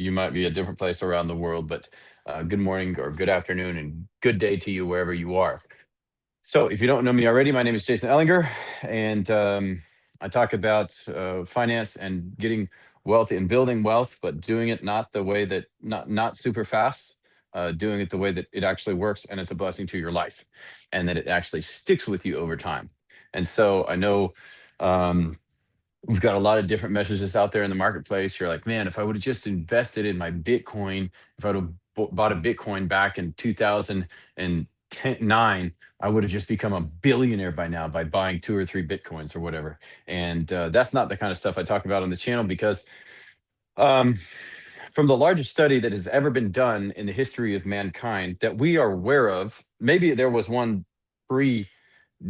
you might be a different place around the world, but good morning or good afternoon and good day to you wherever you are. So, if you don't know me already, my name is Jason Ellinger, and I talk about finance and getting wealthy and building wealth, but doing it not the way that not super fast, doing it the way that it actually works, and it's a blessing to your life, and that it actually sticks with you over time. And so, I know. We've got a lot of different messages out there in the marketplace. You're like, man, if I would have just invested in my Bitcoin, if I would have bought a Bitcoin back in 2009, I would have just become a billionaire by now by buying two or three Bitcoins or whatever. And that's not the kind of stuff I talk about on the channel because um, from the largest study that has ever been done in the history of mankind that we are aware of, maybe there was one pre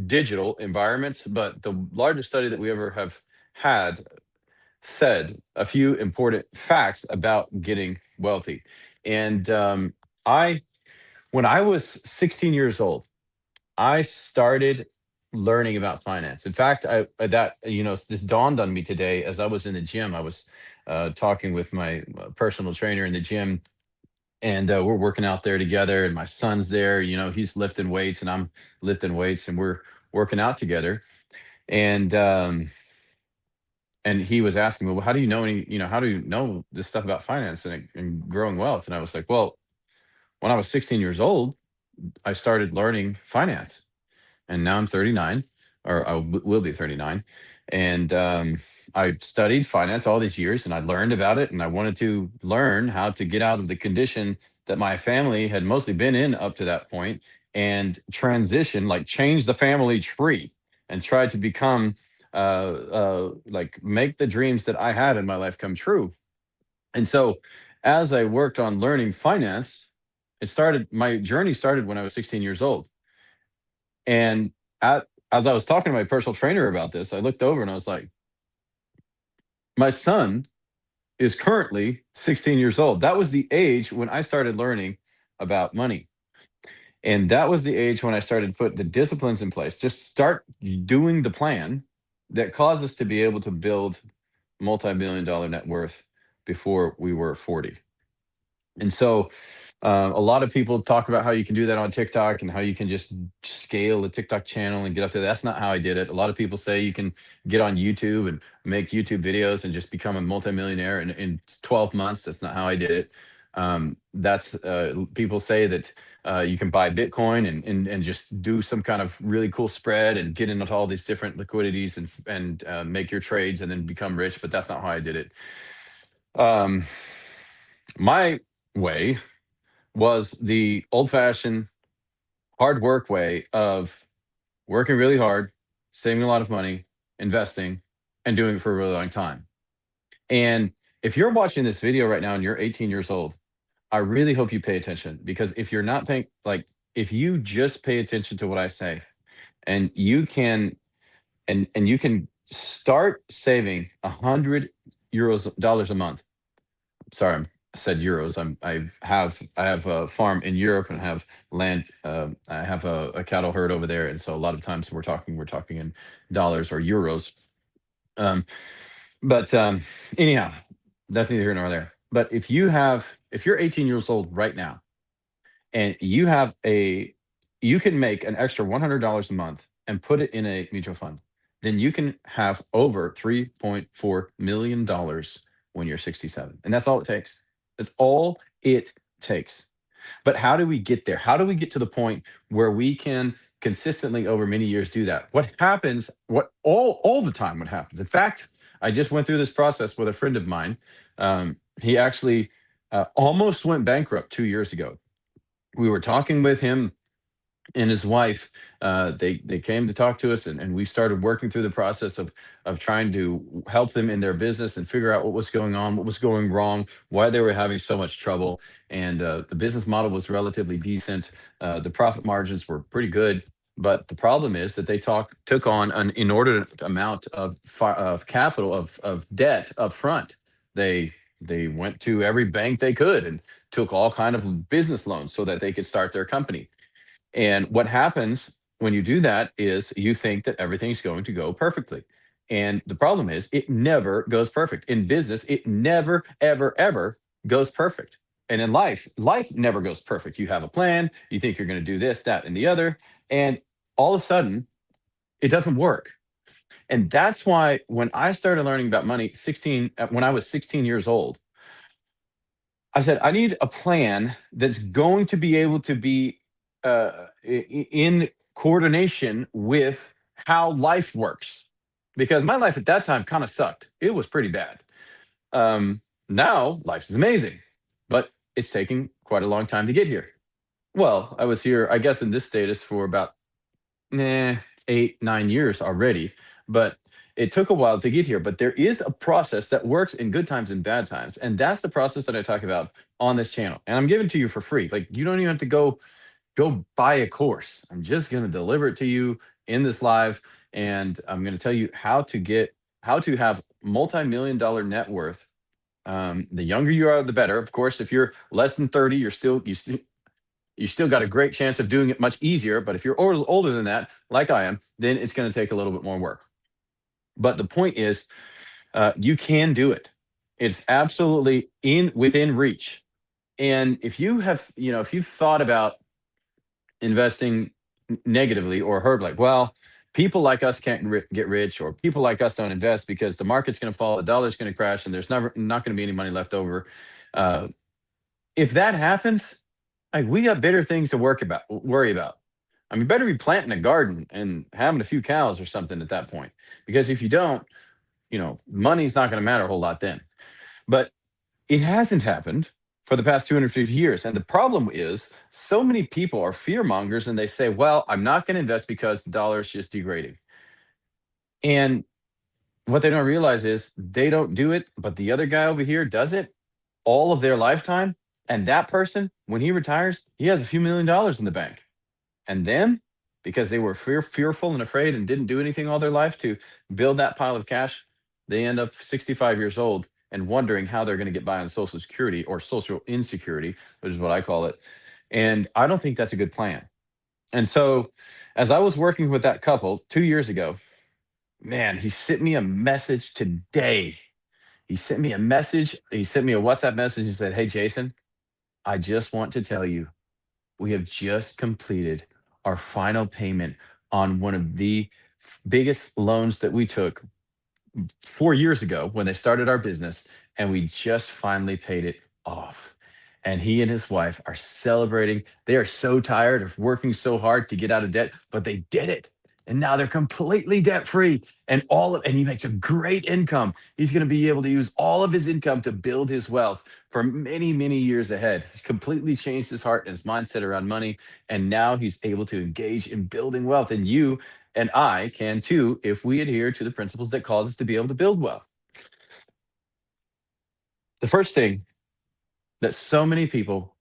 digital environments, but the largest study that we ever have had said a few important facts about getting wealthy. And I, when I was 16 years old, I started learning about finance. In fact, this dawned on me today as I was in the gym. I was talking with my personal trainer in the gym, and we're working out there together. And my son's there. He's lifting weights, and I'm lifting weights, and we're working out together. And he was asking me, well, how do you know how do you know this stuff about finance and growing wealth? And I was like, well, when I was 16 years old, I started learning finance, and now I'm 39, or will be 39. And I studied finance all these years, and I learned about it, and I wanted to learn how to get out of the condition that my family had mostly been in up to that point, and transition, like change the family tree, and try to become like make the dreams that I had in my life come true. And so, as I worked on learning finance, my journey started when I was 16 years old. And as I was talking to my personal trainer about this, I looked over and I was like, my son is currently 16 years old. That was the age when I started learning about money. And that was the age when I started to put the disciplines in place. Just start doing the plan that caused us to be able to build multi-million dollar net worth before we were 40. And so a lot of people talk about how you can do that on TikTok and how you can just scale the TikTok channel and get up to that. That's not how I did it. A lot of people say you can get on YouTube and make YouTube videos and just become a multimillionaire in 12 months. That's not how I did it. That's People say that you can buy Bitcoin and just do some kind of really cool spread and get into all these different liquidities and make your trades and then become rich. But that's not how I did it. Um, my way was the old fashioned hard work way of working really hard, saving a lot of money, investing, and doing it for a really long time. And if you're watching this video right now and you're 18 years old, I really hope you pay attention, because if you're not paying, like, if you just pay attention to what I say, and you can you can start saving 100 dollars a month. Sorry, I said euros. I have a farm in Europe and have land. I have a cattle herd over there, and so a lot of times we're talking in dollars or euros. Um, but anyhow, that's neither here nor there. But if you're 18 years old right now, and you can make an extra $100 a month and put it in a mutual fund, then you can have over $3.4 million when you're 67, and that's all it takes. That's all it takes. But how do we get there? How do we get to the point where we can consistently over many years do that? What happens? What the time? What happens? In fact, I just went through this process with a friend of mine. He actually almost went bankrupt 2 years ago. We were talking with him and his wife. They came to talk to us, and we started working through the process of trying to help them in their business and figure out what was going on, what was going wrong, why they were having so much trouble. And the business model was relatively decent. The profit margins were pretty good. But the problem is that they took on an inordinate amount of capital, of debt up front. They went to every bank they could and took all kind of business loans so that they could start their company. And what happens when you do that is you think that everything's going to go perfectly. And the problem is it never goes perfect. In business, it never, ever, ever goes perfect. And in life, life never goes perfect. You have a plan, you think you're going to do this, that, and the other, and all of a sudden, it doesn't work. And that's why when I started learning about money, when I was 16 years old, I said, I need a plan that's going to be able to be in coordination with how life works. Because my life at that time kind of sucked. It was pretty bad. Now life is amazing, but it's taking quite a long time to get here. Well, I was here, I guess, in this status for about nah, 8, 9 years already, but it took a while to get here. But there is a process that works in good times and bad times. And that's the process that I talk about on this channel. And I'm giving to you for free. Like you don't even have to go buy a course. I'm just going to deliver it to you in this live. And I'm going to tell you how to have multi-million dollar net worth. The younger you are, the better. Of course, if you're less than 30, you still got a great chance of doing it much easier. But if you're older than that, like I am, then it's going to take a little bit more work. But the point is, you can do it. It's absolutely in within reach. And if you've thought about investing negatively or heard like, well, people like us can't get rich, or people like us don't invest because the market's going to fall, the dollar's going to crash, and there's never not going to be any money left over. Uh, if that happens, like we got better things to worry about. I mean, better be planting a garden and having a few cows or something at that point. Because if you don't, money's not going to matter a whole lot then. But it hasn't happened for the past 250 years. And the problem is so many people are fear mongers and they say, well, I'm not going to invest because the dollar is just degrading. And what they don't realize is they don't do it, but the other guy over here does it all of their lifetime. And that person, when he retires, he has a few $1 million in the bank. And then, because they were fearful and afraid and didn't do anything all their life to build that pile of cash, they end up 65 years old and wondering how they're going to get by on Social Security, or social insecurity, which is what I call it. And I don't think that's a good plan. And so, as I was working with that couple 2 years ago, man, he sent me a message today. He sent me a message. He sent me a WhatsApp message. He said, "Hey, Jason, I just want to tell you we have just completed our final payment on one of the biggest loans that we took 4 years ago when they started our business, and we just finally paid it off." And he and his wife are celebrating. They are so tired of working so hard to get out of debt, but they did it. And now they're completely debt free, and he makes a great income. He's going to be able to use all of his income to build his wealth for many, many years ahead. He's completely changed his heart and his mindset around money. And now he's able to engage in building wealth. And you and I can too, if we adhere to the principles that cause us to be able to build wealth. The first thing that so many people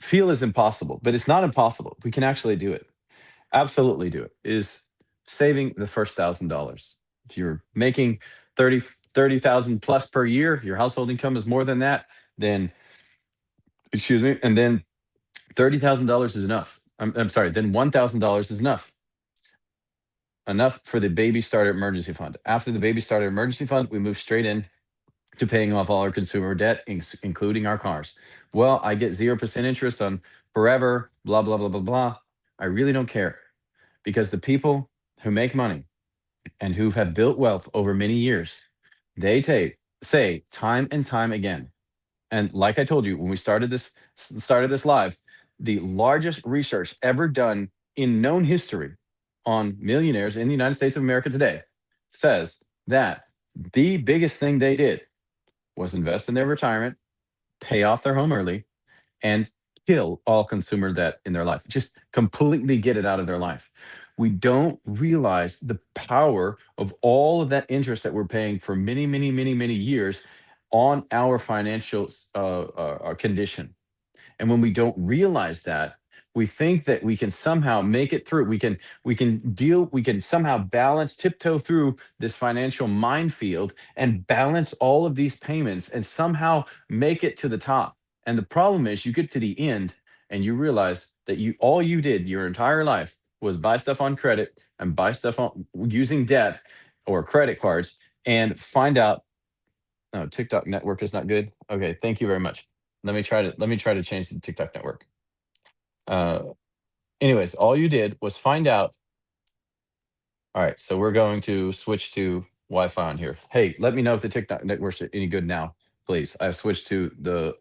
feel is impossible, but it's not impossible. We can actually do it. Absolutely do it. Is saving the first $1,000. If you're making 30,000 plus per year, your household income is more than that, then excuse me, and then $30,000 is enough. I'm sorry, then $1,000 is enough for the baby starter emergency fund. After the baby starter emergency fund, we move straight in to paying off all our consumer debt, including our cars. Well, I get 0% interest on forever, blah, blah, blah, blah, blah. I really don't care, because the people who make money and who have built wealth over many years, say time and time again. And like I told you, when we started this live, the largest research ever done in known history on millionaires in the United States of America today says that the biggest thing they did was invest in their retirement, pay off their home early, and kill all consumer debt in their life. Just completely get it out of their life. We don't realize the power of all of that interest that we're paying for many, many, many, many years on our financial condition. And when we don't realize that, we think that we can somehow make it through. We can somehow tiptoe through this financial minefield and balance all of these payments and somehow make it to the top. And the problem is you get to the end and you realize that all you did your entire life was buy stuff on credit and buy stuff on using debt or credit cards, and find out No, TikTok network is not good. Okay, thank you very much. Let me try to change the TikTok network. Uh, anyways, all you did was find out. All right, so we're going to switch to Wi-Fi on here. Hey, let me know if the TikTok network's any good now, please. I switched the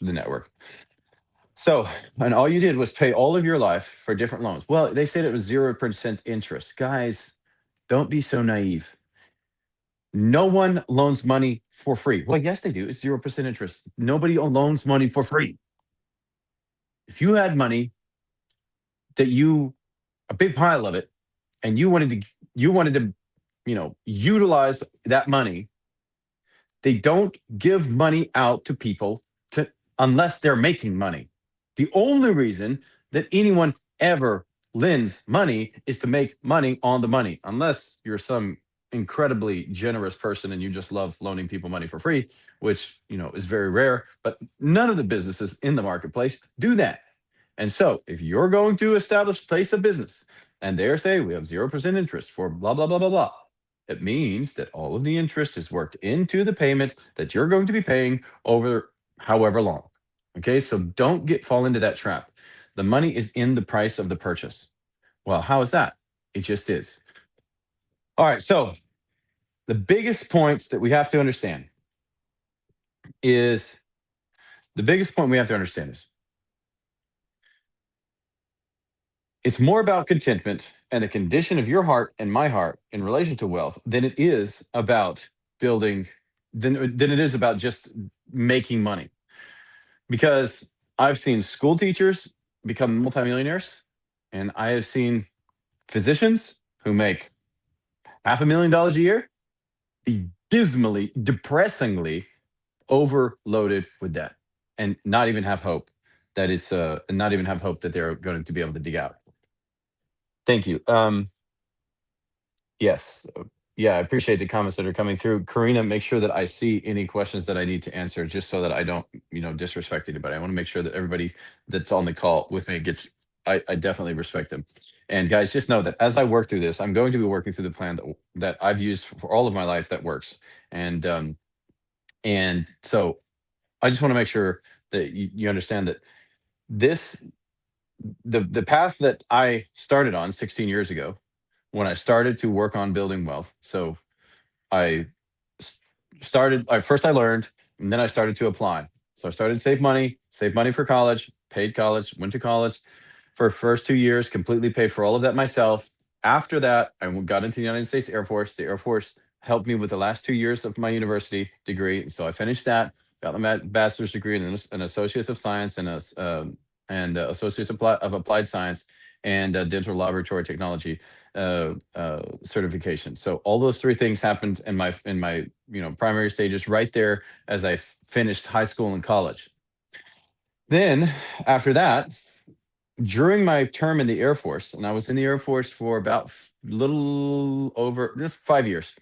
network. So, and all you did was pay all of your life for different loans. Well, they said it was 0% interest. Guys, don't be so naive. No one loans money for free. Well, yes, they do. It's 0% interest. Nobody loans money for free. If you had money that a big pile of it, and you wanted to, utilize that money, they don't give money out to people to unless they're making money. The only reason that anyone ever lends money is to make money on the money, unless you're some incredibly generous person and you just love loaning people money for free, which, is very rare, but none of the businesses in the marketplace do that. And so, if you're going to establish a place of business and they're saying we have 0% interest for blah, blah, blah, blah, blah, it means that all of the interest is worked into the payment that you're going to be paying over however long. Okay, so don't fall into that trap. The money is in the price of the purchase. Well, how is that? It just is. All right, so the biggest point that we have to understand is the biggest point we have to understand is it's more about contentment and the condition of your heart and my heart in relation to wealth than it is about building than it is about just making money. Because I've seen school teachers become multimillionaires, and I have seen physicians who make $500,000 a year be dismally, depressingly overloaded with debt, and not even have hope that they're going to be able to dig out. Thank you. Yes. Yeah, I appreciate the comments that are coming through. Karina, make sure that I see any questions that I need to answer just so that I don't, disrespect anybody. I want to make sure that everybody that's on the call with me I definitely respect them. And guys, just know that as I work through this, I'm going to be working through the plan that I've used for all of my life that works. And so I just want to make sure that you understand that this, the path that I started on 16 years ago when I started to work on building wealth. So I s- I first I learned, and then I started to apply. So I started to save money for college, paid college, went to college for first 2 years, completely paid for all of that myself. After that, got into the United States Air Force. The Air Force helped me with the last 2 years of my university degree. So I finished that, got my bachelor's degree and an associates of science associates of applied science and dental laboratory technology certification. So all those three things happened in my primary stages right there as I finished high school and college. Then after that, during my term in the Air Force, and I was in the Air Force for about little over 5 years.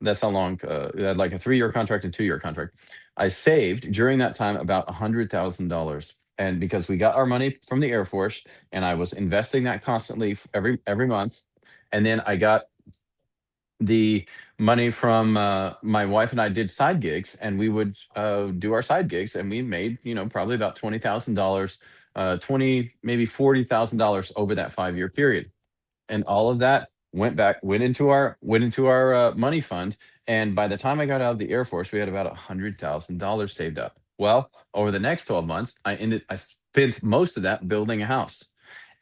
That's how long. I had like a 3-year contract and 2-year contract. I saved during that time about $100,000, and because we got our money from the Air Force, and I was investing that constantly every month, and then I got the money from my wife and I did side gigs, and we would do our side gigs, and we made probably about $20,000, 20 maybe $40,000 over that 5-year period, and all of that went into our money fund. And by the time I got out of the Air Force, we had about $100,000 saved up. Well, over the next 12 months, I spent most of that building a house.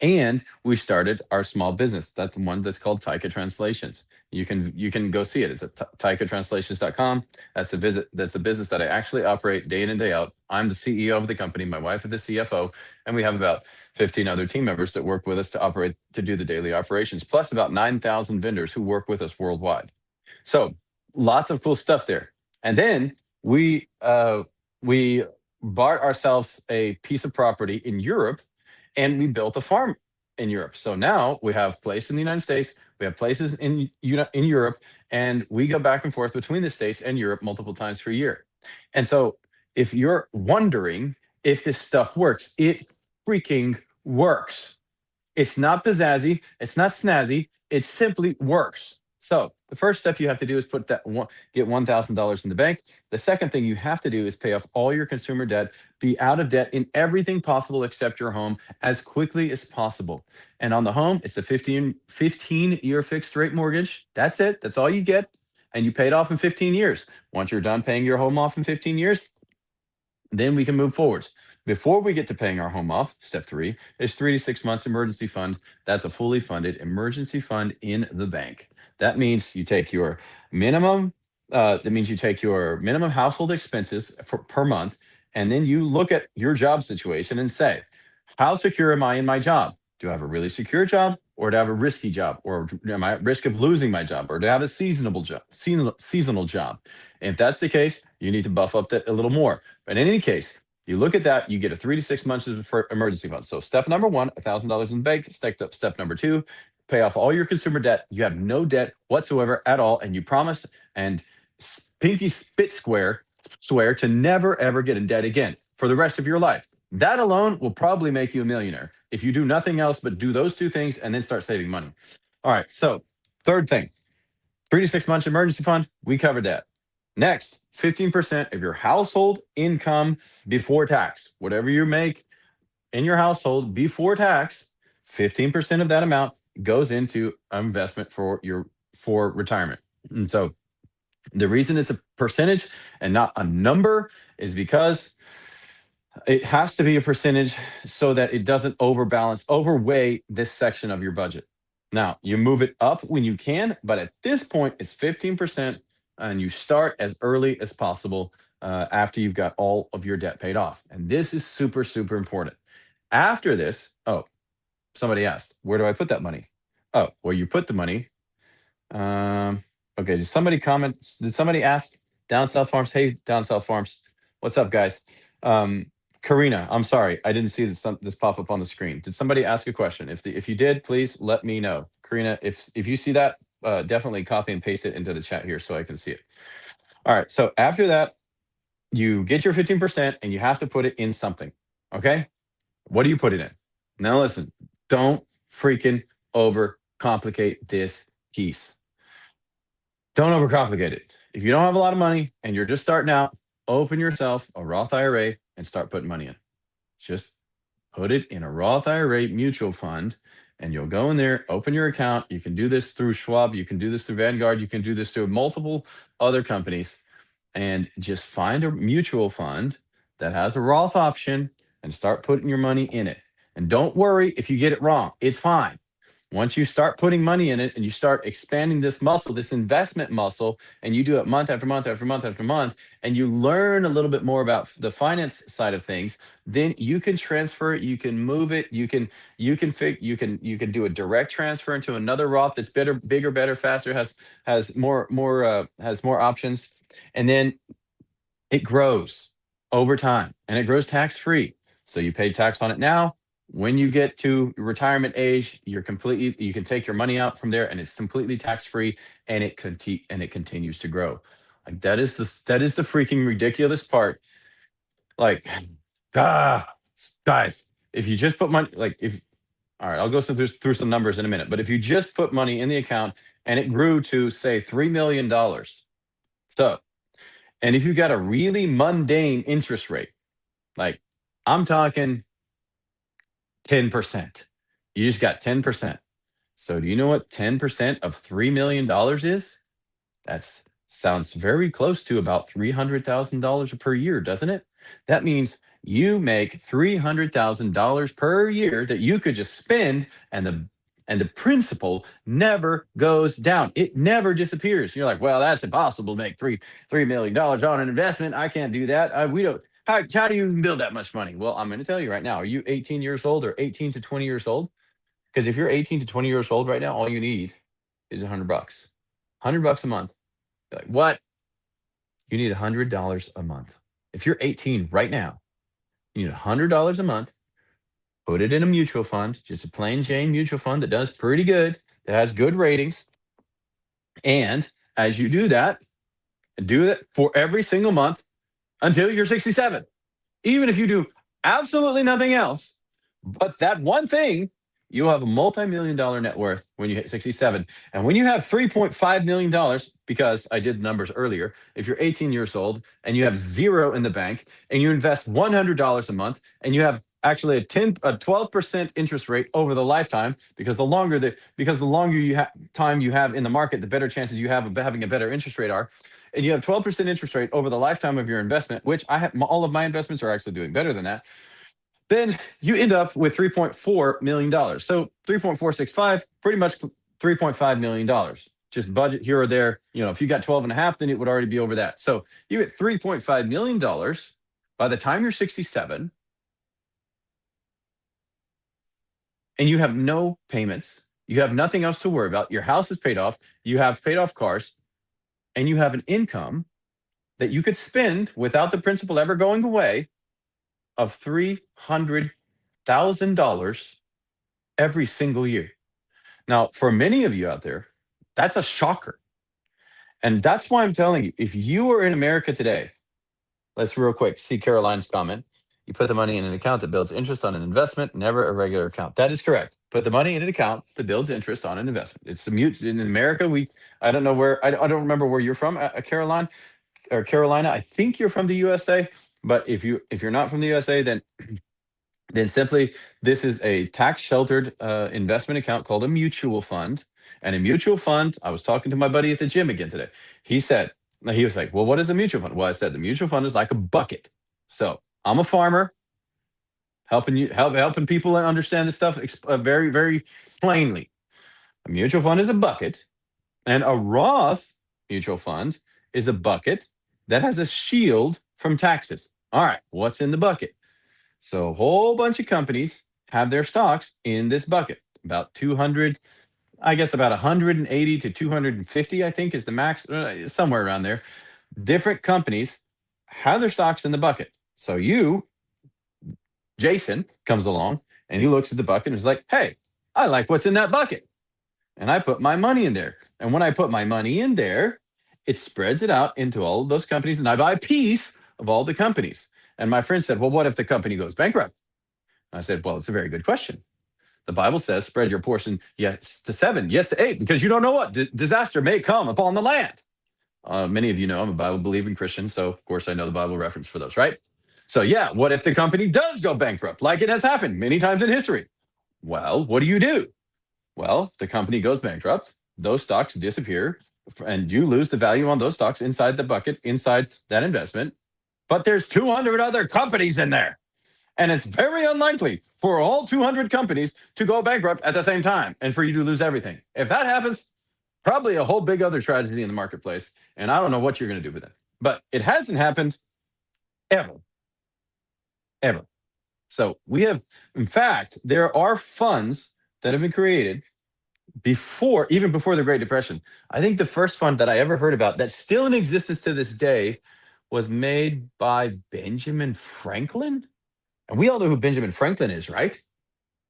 And we started our small business. That's the one that's called Taika Translations. You can go see it. It's at taikatranslations.com. That's the business that I actually operate day in and day out. I'm the CEO of the company. My wife is the CFO, and we have about 15 other team members that work with us to do the daily operations, plus about 9,000 vendors who work with us worldwide. So lots of cool stuff there. And then we bought ourselves a piece of property in Europe, and we built a farm in Europe. So now we have place in the United States, we have places in Europe, and we go back and forth between the States and Europe multiple times per year. And so if you're wondering if this stuff works, it freaking works. It's not pizzazzy, it's not snazzy, it simply works. So the first step you have to do is get $1,000 in the bank. The second thing you have to do is pay off all your consumer debt, be out of debt in everything possible except your home as quickly as possible. And on the home, it's a 15-year fixed rate mortgage. That's it. That's all you get. And you pay it off in 15 years. Once you're done paying your home off in 15 years, then we can move forwards. Before we get to paying our home off, step three is 3 to 6 months emergency fund. That's a fully funded emergency fund in the bank. That means you take your minimum. That means you take your minimum household expenses per month, and then you look at your job situation and say, how secure am I in my job? Do I have a really secure job, or do I have a risky job, or am I at risk of losing my job, or do I have a seasonal job? And if that's the case, you need to buff up that a little more. But in any case, you look at that, you get a 3 to 6 months of emergency fund. So step number one, $1,000 in the bank. Step number two, pay off all your consumer debt. You have no debt whatsoever at all, and you promise and pinky spit swear to never ever get in debt again for the rest of your life. That alone will probably make you a millionaire if you do nothing else but do those two things and then start saving money. All right. So third thing, 3 to 6 months emergency fund. We covered that. Next, 15% of your household income before tax. Whatever you make in your household before tax, 15% of that amount goes into investment for retirement. And so the reason it's a percentage and not a number is because it has to be a percentage so that it doesn't overweigh this section of your budget. Now, you move it up when you can, but at this point, it's 15%, and you start as early as possible after you've got all of your debt paid off. And this is super, super important. After this, oh, somebody asked, where do I put that money? Oh, where you put the money. Um, okay, did somebody comment? Did somebody ask Down South Farms? Hey, Down South Farms, what's up, guys? Um, Karina, I'm sorry, I didn't see this pop up on the screen. Did somebody ask a question? If you did, please let me know. Karina, if you see that, definitely copy and paste it into the chat here so I can see it. All right. So after that, you get your 15% and you have to put it in something. Okay. What do you put it in? Now listen, don't freaking overcomplicate this piece. Don't overcomplicate it. If you don't have a lot of money and you're just starting out, open yourself a Roth IRA and start putting money in. Just put it in a Roth IRA mutual fund, and you'll go in there, open your account. You can do this through Schwab. You can do this through Vanguard. You can do this through multiple other companies, and just find a mutual fund that has a Roth option and start putting your money in it. And don't worry if you get it wrong. It's fine. Once you start putting money in it and you start expanding this muscle, this investment muscle, and you do it month after month after month after month, and you learn a little bit more about the finance side of things, then you can transfer it, you can move it, you can do a direct transfer into another Roth that's better, bigger, better, faster, has more options, and then it grows over time and it grows tax free. So you pay tax on it now. When you get to retirement age, you can take your money out from there and it's completely tax free, and it continues to grow. Like that is the freaking ridiculous part. Like, ah, guys, if you just put money, like if all right, I'll go through some numbers in a minute, but if you just put money in the account and it grew to say $3 million, so and if you got a really mundane interest rate, like I'm talking 10%. You just got 10%. So do you know what 10% of $3 million is? That sounds very close to about $300,000 per year, doesn't it? That means you make $300,000 per year that you could just spend, and the principal never goes down. It never disappears. You're like, well, that's impossible to make $3 million on an investment. I can't do that. We don't. How do you even build that much money? Well, I'm going to tell you right now. Are you 18 years old or 18 to 20 years old? Because if you're 18 to 20 years old right now, all you need is $100. $100 a month. You're like, what? You need $100 a month. If you're 18 right now, you need $100 a month. Put it in a mutual fund, just a plain Jane mutual fund that does pretty good, that has good ratings. And as you do that for every single month until you're 67. Even if you do absolutely nothing else but that one thing, you'll have a multi-million dollar net worth when you hit 67. And when you have $3.5 million, because I did numbers earlier, if you're 18 years old and you have zero in the bank and you invest $100 a month and you have actually a 12% interest rate over the lifetime, because the longer time you have in the market, the better chances you have of having a better interest rate are. And you have 12% interest rate over the lifetime of your investment, which I have, all of my investments are actually doing better than that. Then you end up with $3.4 million. So 3.465, pretty much $3.5 million. Just budget here or there. If you got 12 and a half, then it would already be over that. So you get $3.5 million by the time you're 67, and you have no payments. You have nothing else to worry about. Your house is paid off. You have paid off cars, and you have an income that you could spend without the principal ever going away of $300,000 every single year. Now, for many of you out there, that's a shocker. And that's why I'm telling you, if you are in America today, let's real quick see Caroline's comment. You put the money in an account that builds interest on an investment, never a regular account. That is correct. Put the money in an account that builds interest on an investment. It's a mute in America. I don't know where, I don't remember where you're from, Caroline or Carolina. I think you're from the USA, but if you're not from the USA, then simply this is a tax sheltered investment account called a mutual fund. And a mutual fund, I was talking to my buddy at the gym again today. He was like, well, what is a mutual fund? Well, I said the mutual fund is like a bucket. So I'm a farmer, helping people understand this stuff very, very plainly. A mutual fund is a bucket, and a Roth mutual fund is a bucket that has a shield from taxes. All right, what's in the bucket? So a whole bunch of companies have their stocks in this bucket. About 200, I guess about 180 to 250, I think is the max, somewhere around there. Different companies have their stocks in the bucket. So Jason, comes along and he looks at the bucket and is like, hey, I like what's in that bucket. And I put my money in there. And when I put my money in there, it spreads it out into all of those companies, and I buy a piece of all the companies. And my friend said, well, what if the company goes bankrupt? I said, well, it's a very good question. The Bible says, spread your portion, yes to 7, yes to 8, because you don't know what disaster may come upon the land. Many of you know I'm a Bible believing Christian, so of course I know the Bible reference for those, right? So yeah, what if the company does go bankrupt, like it has happened many times in history? Well, what do? Well, the company goes bankrupt, those stocks disappear, and you lose the value on those stocks inside the bucket, inside that investment. But there's 200 other companies in there. And it's very unlikely for all 200 companies to go bankrupt at the same time and for you to lose everything. If that happens, probably a whole big other tragedy in the marketplace. And I don't know what you're going to do with it. But it hasn't happened ever, ever. So in fact, there are funds that have been created even before the Great Depression. I think the first fund that I ever heard about that's still in existence to this day was made by Benjamin Franklin. And we all know who Benjamin Franklin is, right?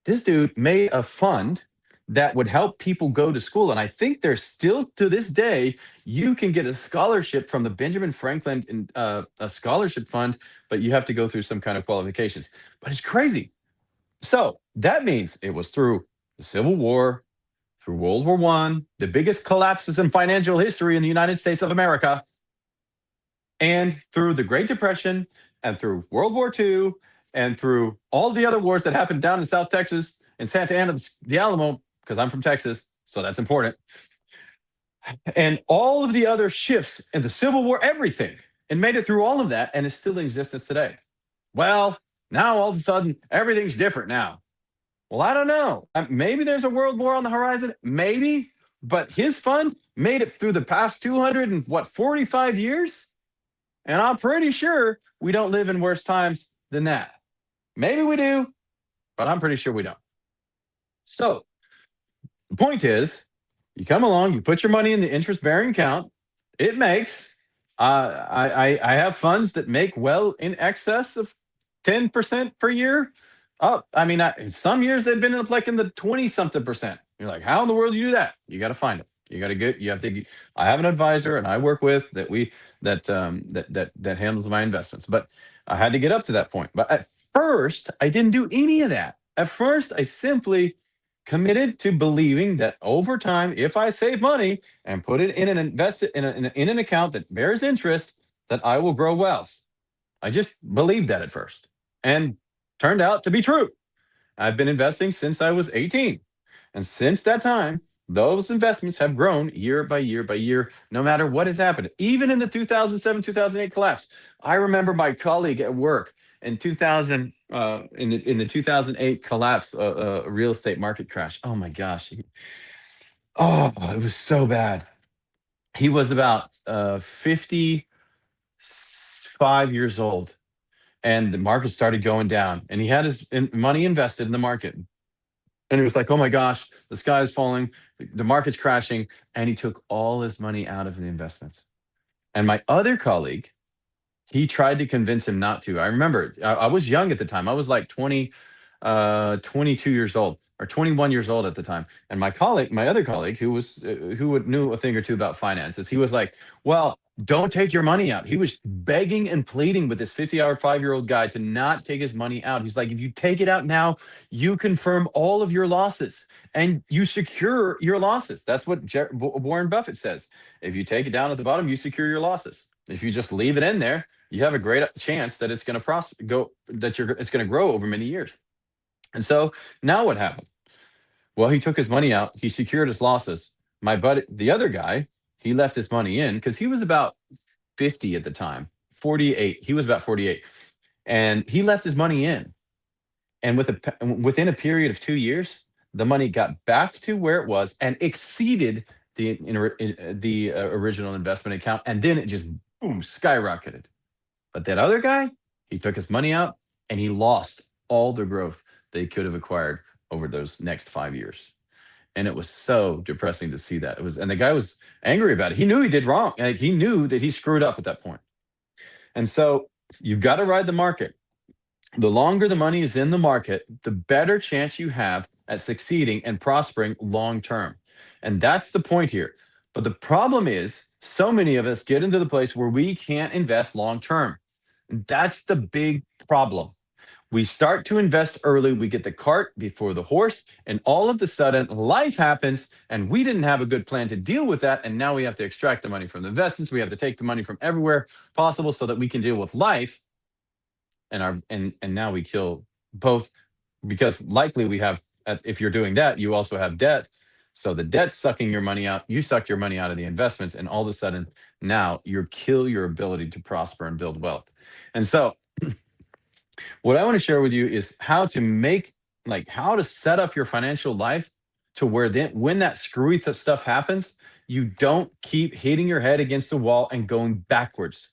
This dude made a fund that would help people go to school. And I think there's still to this day, you can get a scholarship from the Benjamin Franklin a scholarship fund, but you have to go through some kind of qualifications. But it's crazy. So that means it was through the Civil War, through World War I, the biggest collapses in financial history in the United States of America, and through the Great Depression, and through World War II, and through all the other wars that happened down in South Texas, in Santa Ana, the Alamo, because I'm from Texas, so that's important. And all of the other shifts in the Civil War, everything, and made it through all of that, and is still in existence today. Well, now all of a sudden, everything's different now. Well, I don't know. Maybe there's a world war on the horizon. Maybe. But his fund made it through the past 45 years? And I'm pretty sure we don't live in worse times than that. Maybe we do, but I'm pretty sure we don't. So the point is, you come along, you put your money in the interest-bearing account. It makes. I have funds that make well in excess of 10% per year. Oh, I mean, some years they've been like in the 20-something percent. You're like, how in the world do you do that? You got to find it. I have an advisor and I work with that handles my investments. But I had to get up to that point. But at first, I didn't do any of that. At first, I simply committed to believing that over time, if I save money and put it in and invest it in an account that bears interest, that I will grow wealth. I just believed that at first, and turned out to be true. I've been investing since I was 18. And since that time, those investments have grown year by year by year, no matter what has happened. Even in the 2007, 2008 collapse. I remember my colleague at work in 2000, in the 2008 collapse, real estate market crash. Oh my gosh. Oh, it was so bad. He was about 55 years old, and the market started going down, and he had his money invested in the market. And it was like, oh my gosh, the sky is falling, the market's crashing. And he took all his money out of the investments. And my other colleague, he tried to convince him not to. I remember I was young at the time. I was like 22 years old or 21 years old at the time. And my other colleague, who knew a thing or two about finances, he was like, "Well, don't take your money out." He was begging and pleading with this 5-year-old guy to not take his money out. He's like, "If you take it out now, you confirm all of your losses and you secure your losses." That's what Warren Buffett says. If you take it down at the bottom, you secure your losses. If you just leave it in there, you have a great chance that it's going to it's going to grow over many years. And so now what happened? Well, he took his money out, he secured his losses. My buddy, the other guy, he left his money in because he was about 50 at the time, 48. He was about 48. And he left his money in. And within a period of 2 years, the money got back to where it was and exceeded the original investment account. And then it just boom, skyrocketed. But that other guy, he took his money out and he lost all the growth they could have acquired over those next 5 years. And it was so depressing to see that. And the guy was angry about it. He knew he did wrong. Like, he knew that he screwed up at that point. And so you've got to ride the market. The longer the money is in the market, the better chance you have at succeeding and prospering long term. And that's the point here. But the problem is, so many of us get into the place where we can't invest long term. That's the big problem. We start to invest early, we get the cart before the horse, and all of a sudden life happens, and we didn't have a good plan to deal with that. And now we have to extract the money from the investments. We have to take the money from everywhere possible so that we can deal with life. And now we kill both, because likely we have, if you're doing that, you also have debt. So the debt's sucking your money out. You suck your money out of the investments, and all of a sudden now you kill your ability to prosper and build wealth. And so what I want to share with you is how to set up your financial life to where then when that screwy stuff happens, you don't keep hitting your head against the wall and going backwards.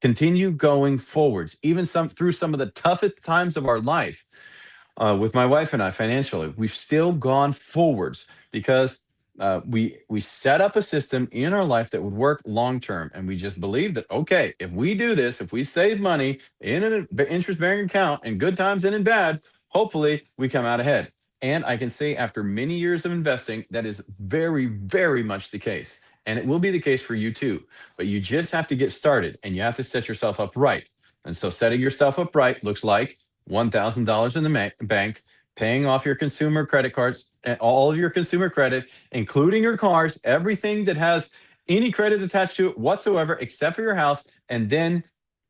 Continue going forwards, even through some of the toughest times of our life. With my wife and I, financially, we've still gone forwards because we set up a system in our life that would work long term, and we just believed that, okay, if we do this, if we save money in an interest bearing account in good times and in bad, hopefully we come out ahead. And I can say, after many years of investing, that is very, very much the case. And it will be the case for you too. But you just have to get started, and you have to set yourself up right. And so setting yourself up right looks like $1,000 in the bank, paying off your consumer credit cards and all of your consumer credit, including your cars, everything that has any credit attached to it whatsoever, except for your house, and then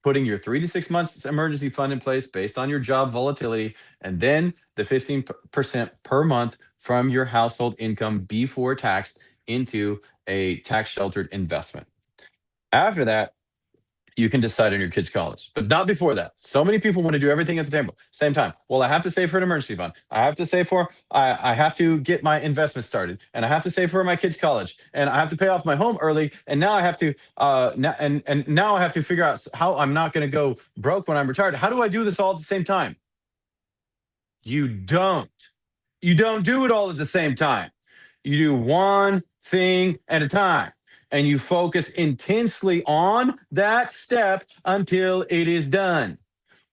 putting your 3 to 6 months emergency fund in place based on your job volatility, and then the 15% per month from your household income before tax into a tax sheltered investment. After that, you can decide on your kids' college, but not before that. So many people want to do everything at the table, same time. Well, I have to save for an emergency fund. I have to save for, I have to get my investment started, and I have to save for my kids' college, and I have to pay off my home early. And now I have to, now I have to figure out how I'm not going to go broke when I'm retired. How do I do this all at the same time? You don't. You don't do it all at the same time. You do one thing at a time, and you focus intensely on that step until it is done.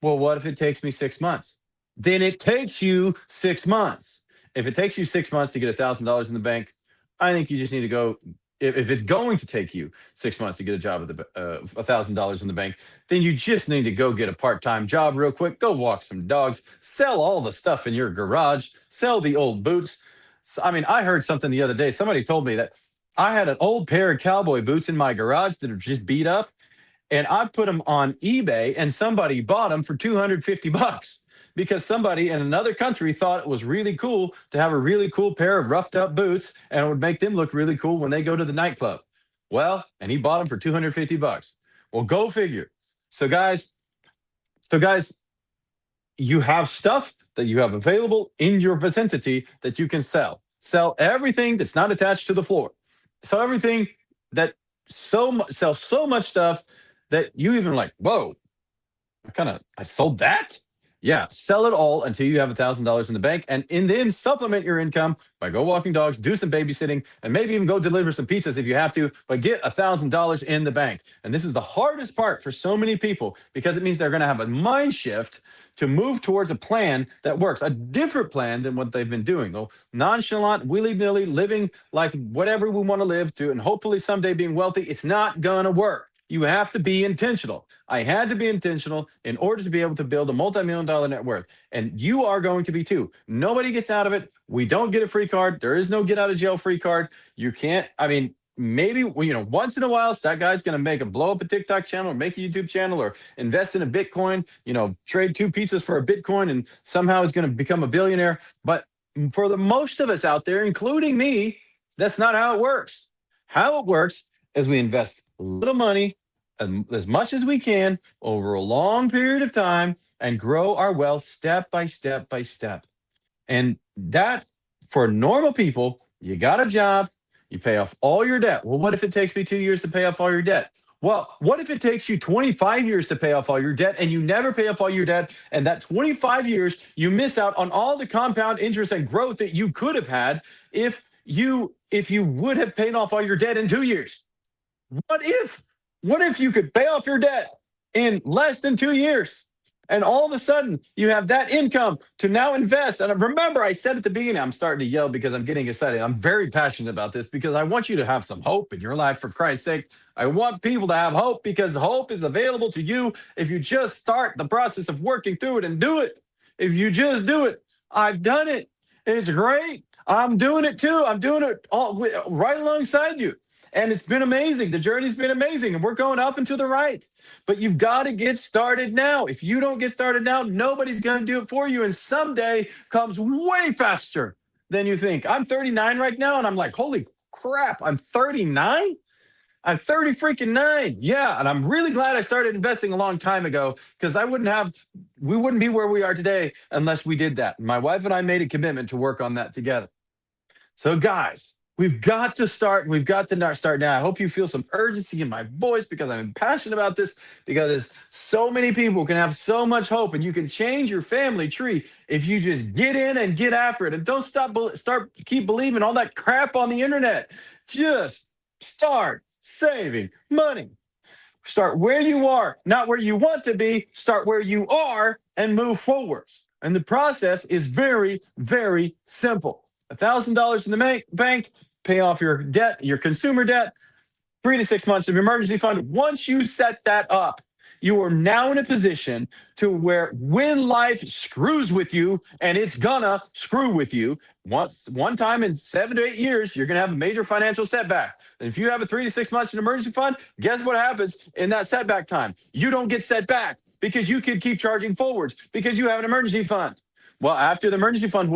Well, what if it takes me 6 months? Then it takes you 6 months. If it takes you 6 months to get $1,000 in the bank, I think you just need to go. If it's going to take you 6 months to get a job at the $1,000 in the bank, then you just need to go get a part-time job real quick. Go walk some dogs, sell all the stuff in your garage, sell the old boots, I mean, I heard something the other day. Somebody told me that I had an old pair of cowboy boots in my garage that are just beat up, and I put them on eBay, and somebody bought them for 250 bucks because somebody in another country thought it was really cool to have a really cool pair of roughed up boots, and it would make them look really cool when they go to the nightclub. Well, and he bought them for 250 bucks. Well, go figure. So guys, so guys, you have stuff that you have available in your vicinity that you can sell. Sell everything that's not attached to the floor. Sell everything that sell so much stuff that you even like, whoa, I sold that. Yeah, sell it all until you have $1,000 in the bank, and then supplement your income by go walking dogs, do some babysitting, and maybe even go deliver some pizzas if you have to. But get $1,000 in the bank, and this is the hardest part for so many people because it means they're going to have a mind shift to move towards a plan that works, a different plan than what they've been doing. Though nonchalant, willy nilly, living like whatever we want to live to, and hopefully someday being wealthy, it's not going to work. You have to be intentional. I had to be intentional in order to be able to build a multi-million dollar net worth. And you are going to be too. Nobody gets out of it. We don't get a free card. There is no get out of jail free card. You can't, I mean, maybe once in a while that guy's going to make a blow up a TikTok channel or make a YouTube channel or invest in a Bitcoin, trade two pizzas for a Bitcoin and somehow is going to become a billionaire. But for the most of us out there, including me, that's not how it works. How it works is we invest a little money as much as we can over a long period of time and grow our wealth step by step by step. And that, for normal people, you got a job, you pay off all your debt. Well, what if it takes me 2 years to pay off all your debt? Well, what if it takes you 25 years to pay off all your debt and you never pay off all your debt? And that 25 years, you miss out on all the compound interest and growth that you could have had if you would have paid off all your debt in 2 years. What if? What if you could pay off your debt in less than 2 years? And all of a sudden, you have that income to now invest. And remember, I said at the beginning, I'm starting to yell because I'm getting excited. I'm very passionate about this because I want you to have some hope in your life, for Christ's sake. I want people to have hope because hope is available to you if you just start the process of working through it and do it. If you just do it, I've done it. It's great. I'm doing it too. I'm doing it all right alongside you. And it's been amazing. The journey's been amazing. And we're going up and to the right. But you've got to get started now. If you don't get started now, nobody's going to do it for you. And someday comes way faster than you think. I'm 39 right now. And I'm like, holy crap, I'm 39? I'm 30 freaking 9. Yeah. And I'm really glad I started investing a long time ago because we wouldn't be where we are today unless we did that. My wife and I made a commitment to work on that together. So, guys, we've got to start. We've got to start now. I hope you feel some urgency in my voice because I'm passionate about this, because so many people can have so much hope, and you can change your family tree if you just get in and get after it. And don't keep believing all that crap on the internet. Just start saving money. Start where you are, not where you want to be. Start where you are and move forwards. And the process is very, very simple. $1,000 in the bank, pay off your debt, your consumer debt, 3 to 6 months of emergency fund. Once you set that up, you are now in a position to where when life screws with you, and it's gonna screw with you, one time in 7 to 8 years, you're gonna have a major financial setback. And if you have a 3 to 6 months in emergency fund, guess what happens in that setback time? You don't get set back because you can keep charging forwards because you have an emergency fund. Well, after the emergency fund,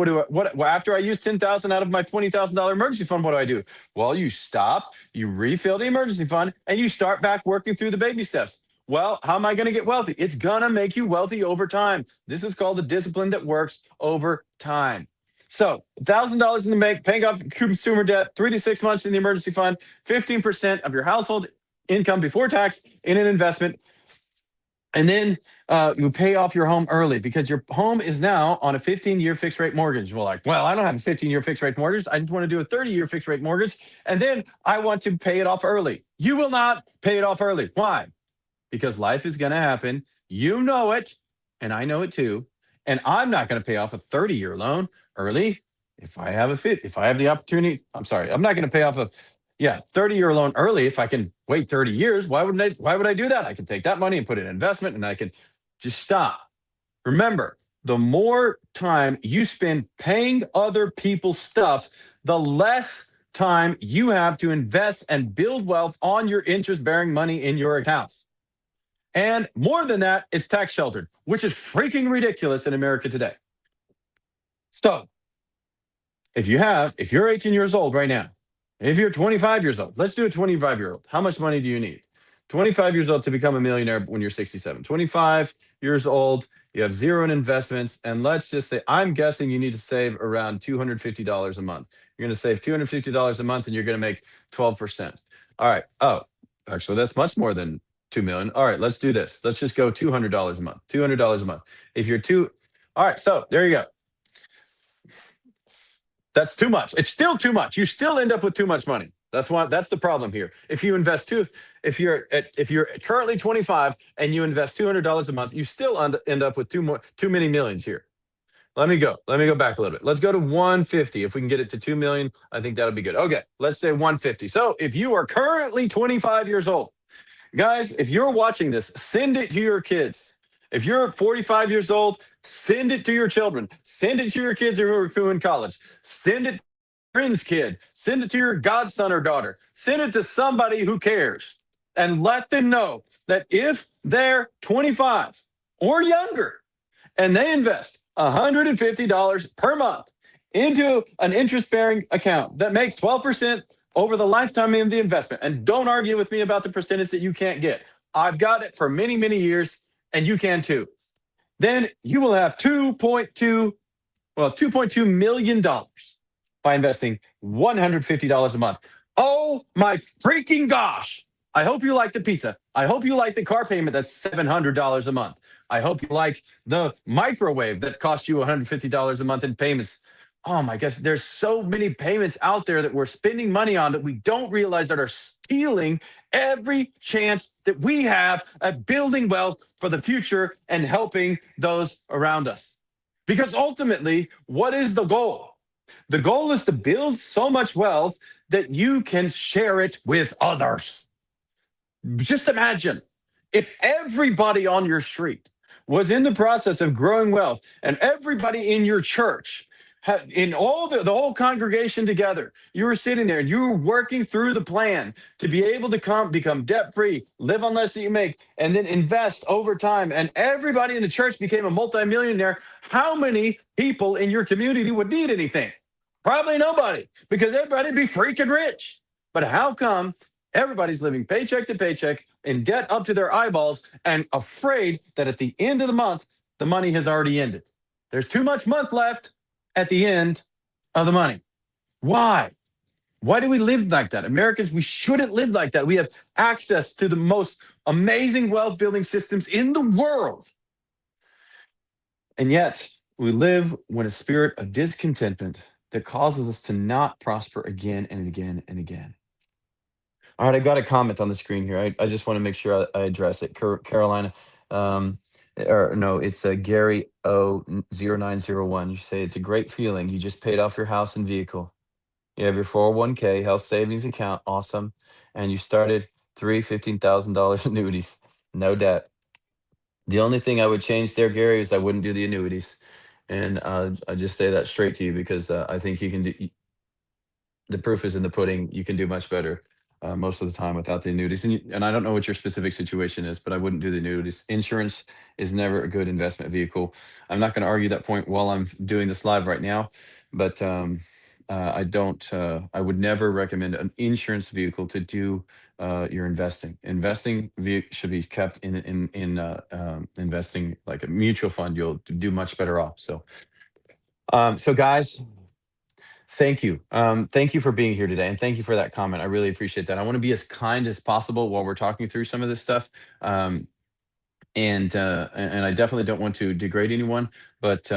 after I use 10,000 out of my $20,000 emergency fund, what do? Well, you stop, you refill the emergency fund, and you start back working through the baby steps. Well, how am I going to get wealthy? It's going to make you wealthy over time. This is called the discipline that works over time. So $1,000 in the bank, paying off consumer debt, 3 to 6 months in the emergency fund, 15% of your household income before tax in an investment. And then you pay off your home early because your home is now on a 15-year fixed rate mortgage. Well, I don't have a 15-year fixed rate mortgage. I just want to do a 30-year fixed rate mortgage. And then I want to pay it off early. You will not pay it off early. Why? Because life is going to happen. You know it, and I know it too. And I'm not going to pay off a 30-year loan early if I have the opportunity. I'm sorry. I'm not going to pay off a 30-year loan early if I can wait 30 years. Why would I do that? I can take that money and put it in investment, and I can just stop. Remember, the more time you spend paying other people's stuff, the less time you have to invest and build wealth on your interest bearing money in your accounts. And more than that, it's tax sheltered, which is freaking ridiculous in America today. So if you're 18 years old right now, if you're 25 years old, let's do a 25-year old. How much money do you need? 25 years old to become a millionaire when you're 67. 25 years old, you have zero in investments. And let's just say, I'm guessing you need to save around $250 a month. You're going to save $250 a month and you're going to make 12%. All right. Oh, actually, that's much more than 2 million. All right. Let's do this. Let's just go $200 a month. $200 a month. If you're two, all right. So there you go. That's too much. It's still too much. You still end up with too much money. That's the problem here. If you invest if you're currently 25 and you invest $200 a month, you still end up with too many millions here. Let me go. Let me go back a little bit. Let's go to 150. If we can get it to 2 million, I think that'll be good. Okay, let's say 150. So if you are currently 25 years old, guys, if you're watching this, send it to your kids. If you're 45 years old, send it to your children. Send it to your kids who are in college. Send it to your friend's kid. Send it to your godson or daughter. Send it to somebody who cares. And let them know that if they're 25 or younger and they invest $150 per month into an interest bearing account that makes 12% over the lifetime of the investment. And don't argue with me about the percentage that you can't get. I've got it for many, many years, and you can too. Then you will have $2.2 million by investing $150 a month. Oh my freaking gosh. I hope you like the pizza. I hope you like the car payment that's $700 a month. I hope you like the microwave that costs you $150 a month in payments. Oh my gosh, there's so many payments out there that we're spending money on that we don't realize that are stealing every chance that we have at building wealth for the future and helping those around us. Because ultimately, what is the goal? The goal is to build so much wealth that you can share it with others. Just imagine if everybody on your street was in the process of growing wealth and everybody in your church in all the whole congregation together, you were sitting there and you were working through the plan to be able to become debt free, live on less that you make, and then invest over time. And everybody in the church became a multi-millionaire. How many people in your community would need anything? Probably nobody, because everybody'd be freaking rich. But how come everybody's living paycheck to paycheck in debt up to their eyeballs and afraid that at the end of the month, the money has already ended? There's too much month left at the end of the money. Why? Why do we live like that? Americans, we shouldn't live like that. We have access to the most amazing wealth building systems in the world. And yet we live in a spirit of discontentment that causes us to not prosper again and again and again. All right, I got a comment on the screen here. I just want to make sure I address it. Carolina, um, or no, it's Gary O0901. You say it's a great feeling. You just paid off your house and vehicle. You have your 401k, health savings account, awesome. And you started three $15,000 annuities, no debt. The only thing I would change there, Gary, is I wouldn't do the annuities. And I just say that straight to you because I think you can do, the proof is in the pudding. You can do much better most of the time without the annuities. And I don't know what your specific situation is, but I wouldn't do the annuities. Insurance is never a good investment vehicle. I'm not going to argue that point while I'm doing this live right now, but I don't. I would never recommend an insurance vehicle to do your investing. Should be kept in investing like a mutual fund. You'll do much better off. So guys, thank you. Thank you for being here today, and thank you for that comment. I really appreciate that. I want to be as kind as possible while we're talking through some of this stuff. And I definitely don't want to degrade anyone, but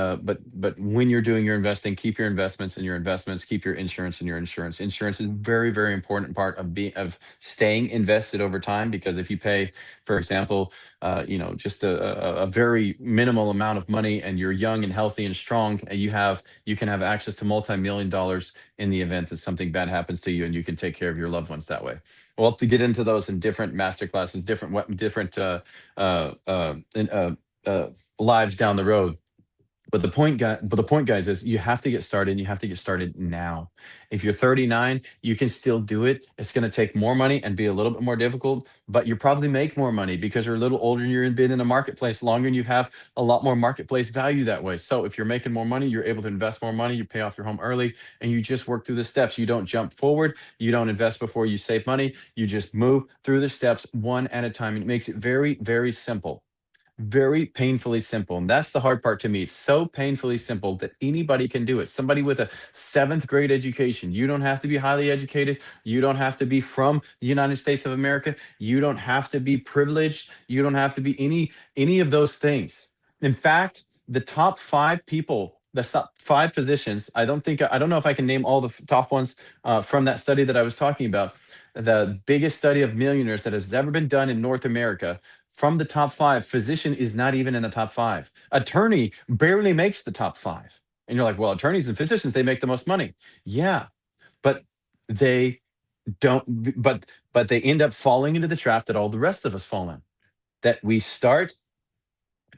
when you're doing your investing, keep your investments in your investments, keep your insurance in your insurance. Insurance is a very, very important part of staying invested over time, because if you pay, for example, just a very minimal amount of money and you're young and healthy and strong, and you can have access to multi-million dollars in the event that something bad happens to you, and you can take care of your loved ones that way. We'll have to get into those in different masterclasses, different lives down the road. But the point, guys, is you have to get started. And you have to get started now. If you're 39, you can still do it. It's going to take more money and be a little bit more difficult, but you probably make more money because you're a little older and you've been in the marketplace longer and you have a lot more marketplace value that way. So if you're making more money, you're able to invest more money. You pay off your home early, and you just work through the steps. You don't jump forward. You don't invest before you save money. You just move through the steps one at a time. It makes it very, very simple, very painfully simple. And that's the hard part to me. It's so painfully simple that anybody can do it. Somebody with a seventh grade education. You don't have to be highly educated. You don't have to be from the United States of America. You don't have to be privileged. You don't have to be any of those things. In fact, the top five people, the top five positions, I don't know if I can name all the top ones from that study that I was talking about. The biggest study of millionaires that has ever been done in North America, from the top five, physician is not even in the top five. Attorney barely makes the top five. And you're like, well, attorneys and physicians, they make the most money. Yeah, but they don't, but they end up falling into the trap that all the rest of us fall in. That we start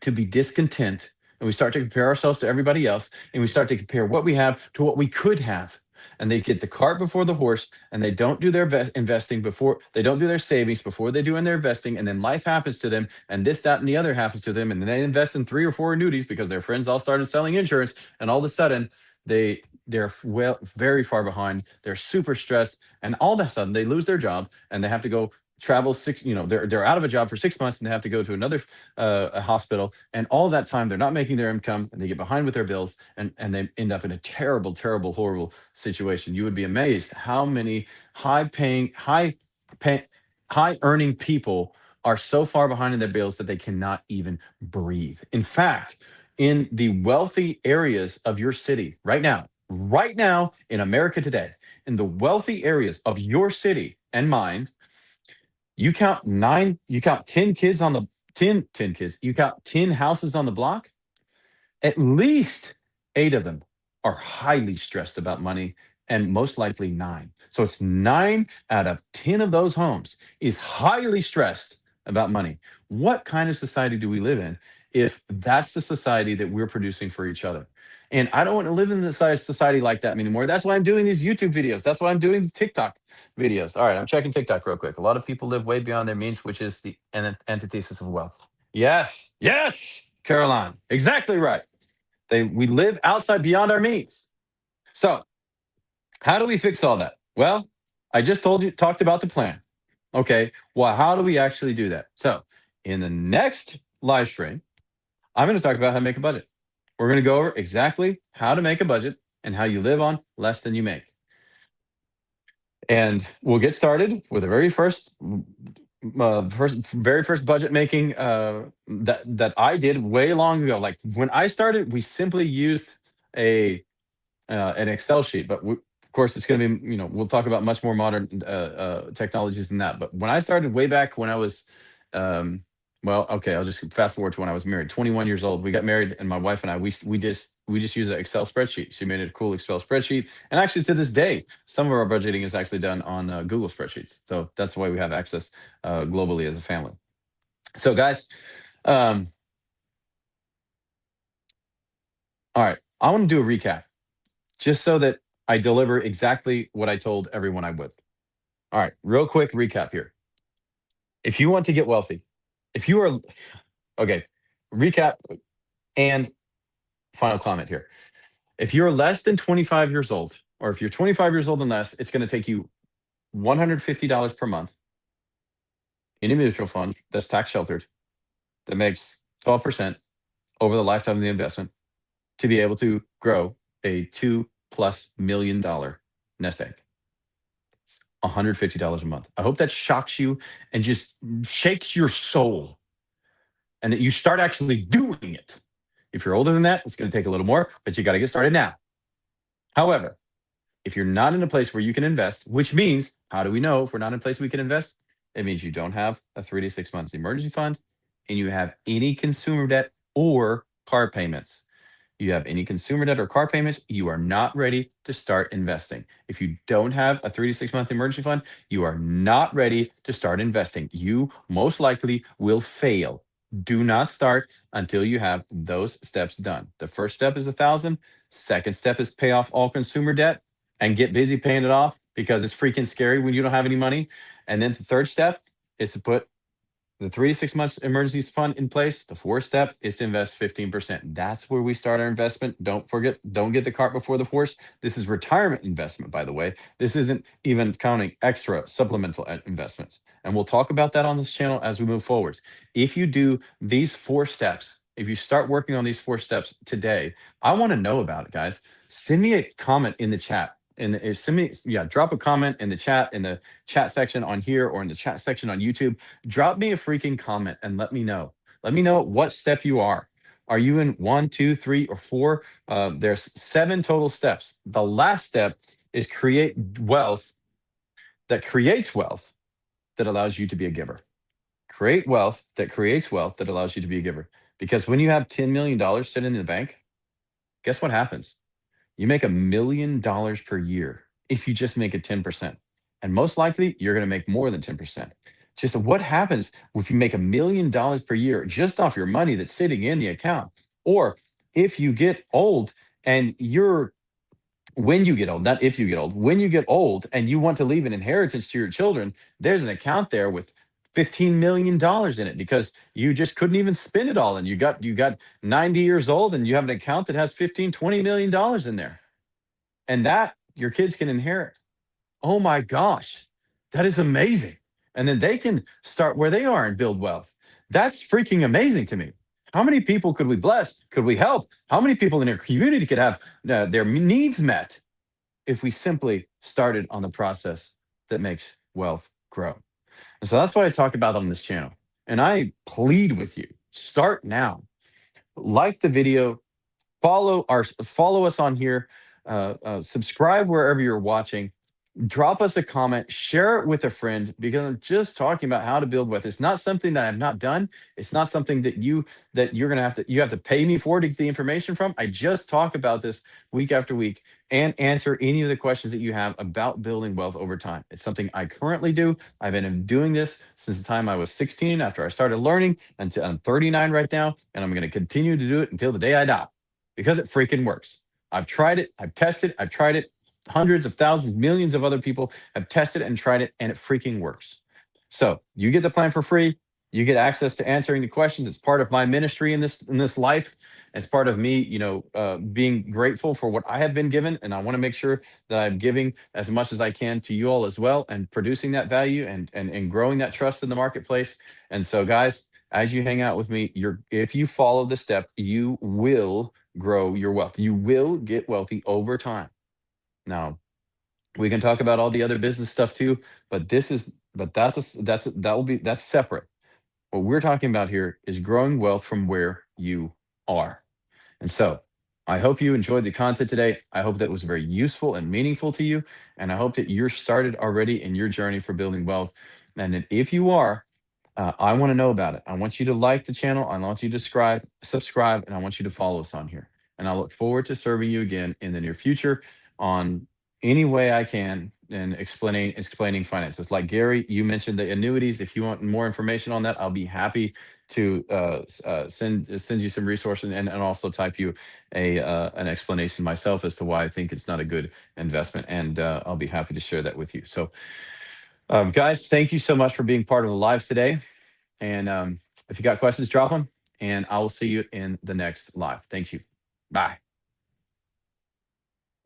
to be discontent, and we start to compare ourselves to everybody else, and we start to compare what we have to what we could have. And they get the cart before the horse, and they don't do their investing before, they don't do their savings before they do in their investing. And then life happens to them, and this, that, and the other happens to them. And then they invest in three or four annuities because their friends all started selling insurance. And all of a sudden, they're well, very far behind. They're super stressed. And all of a sudden, they lose their job and they have to go travel six, they're out of a job for 6 months, and they have to go to another a hospital, and all that time they're not making their income, and they get behind with their bills, and they end up in a terrible, terrible, horrible situation. You would be amazed how many pay, high earning people are so far behind in their bills that they cannot even breathe. In fact, in the wealthy areas of your city right now in America today, in the wealthy areas of your city and mine, you count 10 kids on the 10 kids, you count 10 houses on the block, at least 8 of them are highly stressed about money, and most likely 9. So it's 9 out of 10 of those homes is highly stressed about money. What kind of society do we live in if that's the society that we're producing for each other? And I don't want to live in the society like that anymore. That's why I'm doing these YouTube videos. That's why I'm doing the TikTok videos. All right, I'm checking TikTok real quick. A lot of people live way beyond their means, which is the antithesis of wealth. Yes, yes, Caroline, exactly right. We live outside beyond our means. So how do we fix all that? Well, I just talked about the plan. Okay, well, how do we actually do that? So in the next live stream, I'm going to talk about how to make a budget. We're going to go over exactly how to make a budget and how you live on less than you make. And we'll get started with the very first budget making that I did way long ago. Like when I started, we simply used a an Excel sheet, but of course it's going to be, we'll talk about much more modern technologies than that. But when I started way back when I was, well, okay, I'll just fast forward to when I was married, 21 years old. We got married, and my wife and I, we just use an Excel spreadsheet. She made a cool Excel spreadsheet, and actually to this day, some of our budgeting is actually done on Google spreadsheets. So that's why we have access globally as a family. So, guys, um, all right, I want to do a recap just so that I deliver exactly what I told everyone I would. All right, real quick recap here. If you want to get wealthy, if you are, okay, recap and final comment here. If you're less than 25 years old, or if you're 25 years old and less, it's going to take you $150 per month in a mutual fund that's tax sheltered, that makes 12% over the lifetime of the investment, to be able to grow a $2+ million nest egg. $150 a month. I hope that shocks you and just shakes your soul, and that you start actually doing it. If you're older than that, it's going to take a little more, but you got to get started now. However, if you're not in a place where you can invest, which means, how do we know if we're not in a place we can invest? It means you don't have a 3 to 6 months emergency fund, and you have any consumer debt or car payments. You have any consumer debt or car payments, you are not ready to start investing. If you don't have a 3 to 6 month emergency fund, you are not ready to start investing. You most likely will fail. Do not start until you have those steps done. The first step is 1,000. Second step is pay off all consumer debt and get busy paying it off because it's freaking scary when you don't have any money. And then the third step is to put the 3 to 6 months emergency fund in place. The fourth step is to invest 15%. That's where we start our investment. Don't forget, don't get the cart before the horse. This is retirement investment, by the way. This isn't even counting extra supplemental investments. And we'll talk about that on this channel as we move forwards. If you do these 4 steps, if you start working on these 4 steps today, I want to know about it, guys. Send me a comment in the chat. And send me, yeah, drop a comment in the chat section on here or in the chat section on YouTube. Drop me a freaking comment and let me know. Let me know what step you are. Are you in 1, 2, 3, or 4? There's 7 total steps. The last step is create wealth that creates wealth that allows you to be a giver. Create wealth that creates wealth that allows you to be a giver. Because when you have $10 million sitting in the bank, guess what happens? You make $1 million per year if you just make it 10%. And most likely, you're going to make more than 10%. Just what happens if you make $1 million per year just off your money that's sitting in the account? Or if you get old and you're, when you get old, not if you get old, when you get old and you want to leave an inheritance to your children, there's an account there with $15 million in it because you just couldn't even spend it all. And you got 90 years old and you have an account that has 15, $20 million in there and that your kids can inherit. Oh my gosh, that is amazing. And then they can start where they are and build wealth. That's freaking amazing to me. How many people could we bless? Could we help? How many people in our community could have their needs met if we simply started on the process that makes wealth grow? And so that's what I talk about on this channel. And I plead with you, start now. Like the video, follow us on here, subscribe wherever you're watching, drop us a comment, share it with a friend because I'm just talking about how to build wealth. It's not something that I've not done. It's not something that you're gonna have to pay me for to get the information from. I just talk about this week after week and answer any of the questions that you have about building wealth over time. It's something I currently do. I've been doing this since the time I was 16 after I started learning until I'm 39 right now, and I'm gonna continue to do it until the day I die because it freaking works. I've tried it, I've tested, I've tried it. Hundreds of thousands, millions of other people have tested and tried it, and it freaking works. So you get the plan for free. You get access to answering the questions. It's part of my ministry in this life. It's part of me, being grateful for what I have been given, and I want to make sure that I'm giving as much as I can to you all as well, and producing that value and growing that trust in the marketplace. And so, guys, as you hang out with me, if you follow the step, you will grow your wealth. You will get wealthy over time. Now, we can talk about all the other business stuff too, but that's separate. What we're talking about here is growing wealth from where you are. And so, I hope you enjoyed the content today. I hope that was very useful and meaningful to you, and I hope that you're started already in your journey for building wealth. And that if you are, I want to know about it. I want you to like the channel. I want you to subscribe, and I want you to follow us on here. And I look forward to serving you again in the near future on any way I can in explaining finances. Like Gary, you mentioned the annuities. If you want more information on that, I'll be happy to send you some resources and also type you an explanation myself as to why I think it's not a good investment. And I'll be happy to share that with you. So, guys, thank you so much for being part of the lives today. And if you got questions, drop them, and I will see you in the next live. Thank you. Bye.